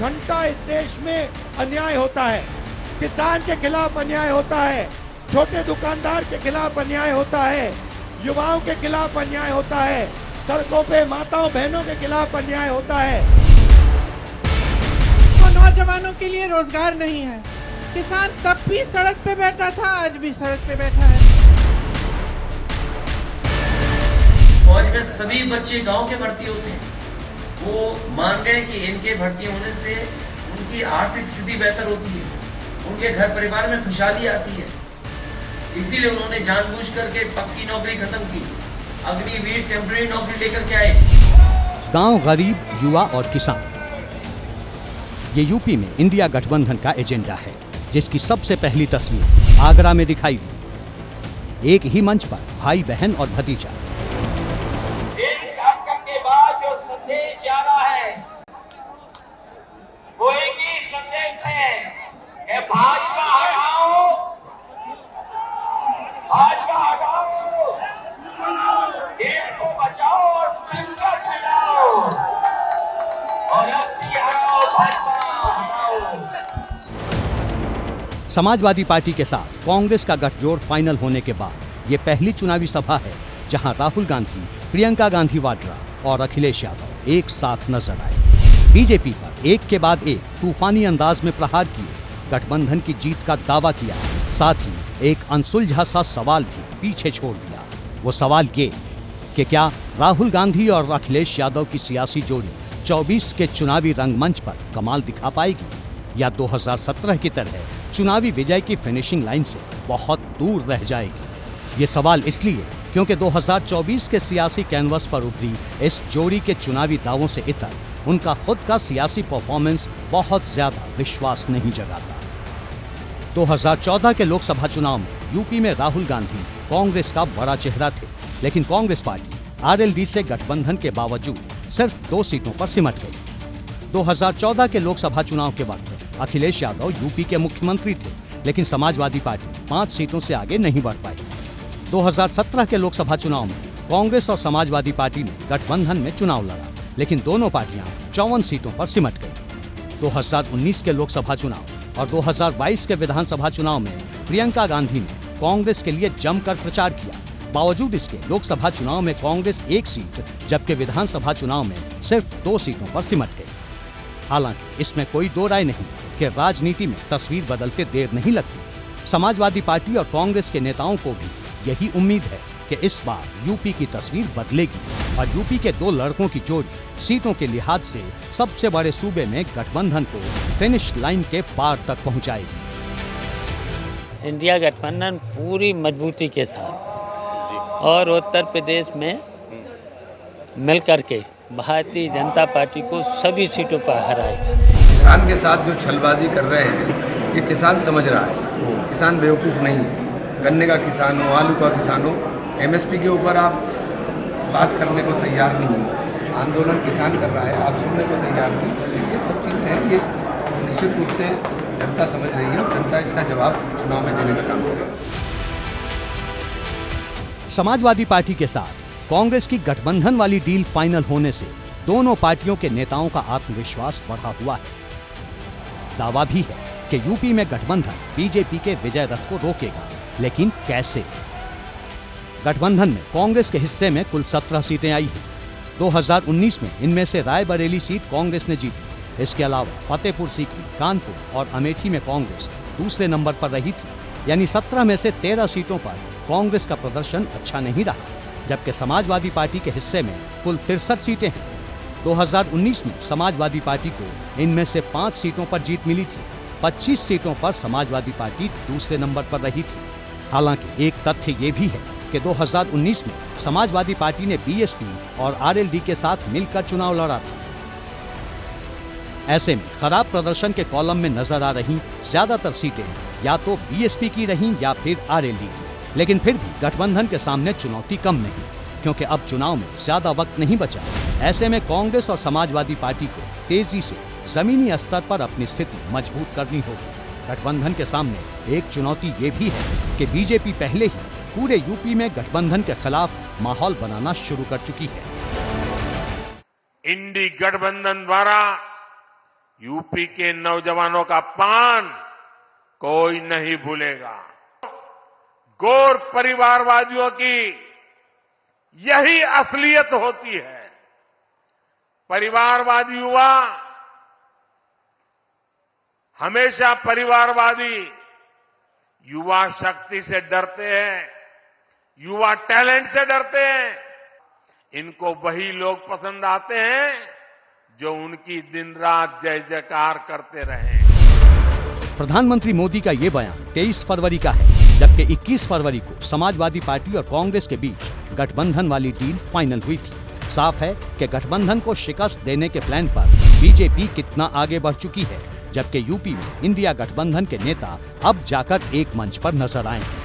घंटा इस देश में अन्याय होता है। किसान के खिलाफ अन्याय होता है, छोटे दुकानदार के खिलाफ अन्याय होता है, युवाओं के खिलाफ अन्याय होता है, सड़कों पे माताओं बहनों के खिलाफ अन्याय होता है। तो नौजवानों के लिए रोजगार नहीं है। किसान तब भी सड़क पे बैठा था, आज भी सड़क पे बैठा है। फौज में सभी बच्चे गांव के भर्ती होते हैं। वो मान गए कि इनके भर्ती होने से उनकी आर्थिक स्थिति बेहतर होती है, उनके घर परिवार में खुशहाली आती है। इसीलिए उन्होंने जानबूझ करके पक्की नौकरी खत्म की, अग्निवीर टेम्परेरी नौकरी लेकर के आए। गांव, गरीब, युवा और किसान, ये यूपी में इंडिया गठबंधन का एजेंडा है, जिसकी सबसे पहली तस्वीर आगरा में दिखाई दी। एक ही मंच पर भाई बहन और भतीजा। इस कार्यक्रम के बाद जो संदेश जा रहा है वो एक ही संदेश है कि भाजपा हटाओ, भाजपा हटाओ, देश को बचाओ और संकट मिटाओ, और अस्सी हटाओ, भाजपा हटाओ। समाजवादी पार्टी के साथ कांग्रेस का गठजोड़ फाइनल होने के बाद ये पहली चुनावी सभा है जहां राहुल गांधी, प्रियंका गांधी वाड्रा और अखिलेश यादव एक साथ नजर आए। बीजेपी पर एक के बाद एक तूफानी अंदाज में प्रहार किए, गठबंधन की जीत का दावा किया, साथ ही एक अनसुलझा सा सवाल भी पीछे छोड़ दिया। वो सवाल ये कि क्या राहुल गांधी और अखिलेश यादव की सियासी जोड़ी 24 के चुनावी रंगमंच पर कमाल दिखा पाएगी या 2017 की तरह चुनावी विजय की फिनिशिंग लाइन से बहुत दूर रह जाएगी। ये सवाल इसलिए क्योंकि 2024 के सियासी कैनवस पर उभरी इस जोड़ी के चुनावी दावों से इतर उनका खुद का सियासी परफॉर्मेंस बहुत ज्यादा विश्वास नहीं जगाता। 2014 के लोकसभा चुनाव में यूपी में राहुल गांधी कांग्रेस का बड़ा चेहरा थे, लेकिन कांग्रेस पार्टी आरएलडी से गठबंधन के बावजूद सिर्फ 2 सीटों पर सिमट गई। 2014 के लोकसभा चुनाव के वक्त अखिलेश यादव यूपी के मुख्यमंत्री थे, लेकिन समाजवादी पार्टी 5 सीटों से आगे नहीं बढ़ पाई। 2017 के लोकसभा चुनाव में कांग्रेस और समाजवादी पार्टी ने गठबंधन में चुनाव लड़ा, लेकिन दोनों पार्टियां 54 सीटों पर सिमट गई। 2019 के लोकसभा चुनाव और 2022 के विधानसभा चुनाव में प्रियंका गांधी ने कांग्रेस के लिए जमकर प्रचार किया। बावजूद इसके लोकसभा चुनाव में कांग्रेस 1 सीट जबकि विधानसभा चुनाव में सिर्फ 2 सीटों पर सिमट गई। हालांकि इसमें कोई दो राय नहीं कि राजनीति में तस्वीर बदलते देर नहीं लगती। समाजवादी पार्टी और कांग्रेस के नेताओं को भी यही उम्मीद है कि इस बार यूपी की तस्वीर बदलेगी और यूपी के 2 लड़कों की जोड़ी सीटों के लिहाज से सबसे बड़े सूबे में गठबंधन को फिनिश लाइन के पार तक पहुंचाएगी। इंडिया गठबंधन पूरी मजबूती के साथ और उत्तर प्रदेश में मिलकर के भारतीय जनता पार्टी को सभी सीटों पर हराएगा। किसान के साथ जो छलबाजी कर रहे हैं ये किसान समझ रहा है, किसान बेवकूफ़ नहीं है। गन्ने का किसान हो, आलू का किसान हो, एमएसपी के ऊपर आप बात करने को तैयार नहीं हो। आंदोलन किसान कर रहा है, आप सुनने को तैयार नहीं। ये सब चीज़ें हैं, ये निश्चित रूप से जनता समझ रही है और जनता इसका जवाब चुनाव में देने का काम करेगी। समाजवादी पार्टी के साथ कांग्रेस की गठबंधन वाली डील फाइनल होने से दोनों पार्टियों के नेताओं का आत्मविश्वास बढ़ा हुआ है। दावा भी है कि यूपी में गठबंधन बीजेपी के विजय रथ को रोकेगा, लेकिन कैसे? गठबंधन में कांग्रेस के हिस्से में कुल 17 सीटें आई हैं। 2019 में इनमें से रायबरेली सीट कांग्रेस ने जीती। इसके अलावा फतेहपुर सीकरी, कानपुर और अमेठी में कांग्रेस दूसरे नंबर पर रही थी। यानी 17 में से 13 सीटों पर कांग्रेस का प्रदर्शन अच्छा नहीं रहा, जबकि समाजवादी पार्टी के हिस्से में कुल 63 सीटें हैं। 2019 में समाजवादी पार्टी को इनमें से 5 सीटों पर जीत मिली थी। 25 सीटों पर समाजवादी पार्टी दूसरे नंबर पर रही थी। हालांकि एक तथ्य ये भी है कि 2019 में समाजवादी पार्टी ने बीएसपी और आरएलडी के साथ मिलकर चुनाव लड़ा था। ऐसे में खराब प्रदर्शन के कॉलम में नजर आ रही ज्यादातर सीटें या तो बीएसपी की रहीं या फिर आरएलडी की। लेकिन फिर भी गठबंधन के सामने चुनौती कम नहीं, क्योंकि अब चुनाव में ज्यादा वक्त नहीं बचा। ऐसे में कांग्रेस और समाजवादी पार्टी को तेजी से जमीनी स्तर पर अपनी स्थिति मजबूत करनी होगी। गठबंधन के सामने एक चुनौती ये भी है कि बीजेपी पहले ही पूरे यूपी में गठबंधन के खिलाफ माहौल बनाना शुरू कर चुकी है। इंडी गठबंधन द्वारा यूपी के नौजवानों का अपमान कोई नहीं भूलेगा। गोर परिवारवादियों की यही असलियत होती है। परिवारवादी युवा हमेशा परिवारवादी युवा शक्ति से डरते हैं, युवा टैलेंट से डरते हैं। इनको वही लोग पसंद आते हैं जो उनकी दिन रात जय जयकार करते रहे। प्रधानमंत्री मोदी का ये बयान 23 फरवरी का है, जबकि 21 फरवरी को समाजवादी पार्टी और कांग्रेस के बीच गठबंधन वाली डील फाइनल हुई थी। साफ है कि गठबंधन को शिकस्त देने के प्लान पर बीजेपी कितना आगे बढ़ चुकी है, जबकि यूपी में इंडिया गठबंधन के नेता अब जाकर एक मंच पर नजर आए।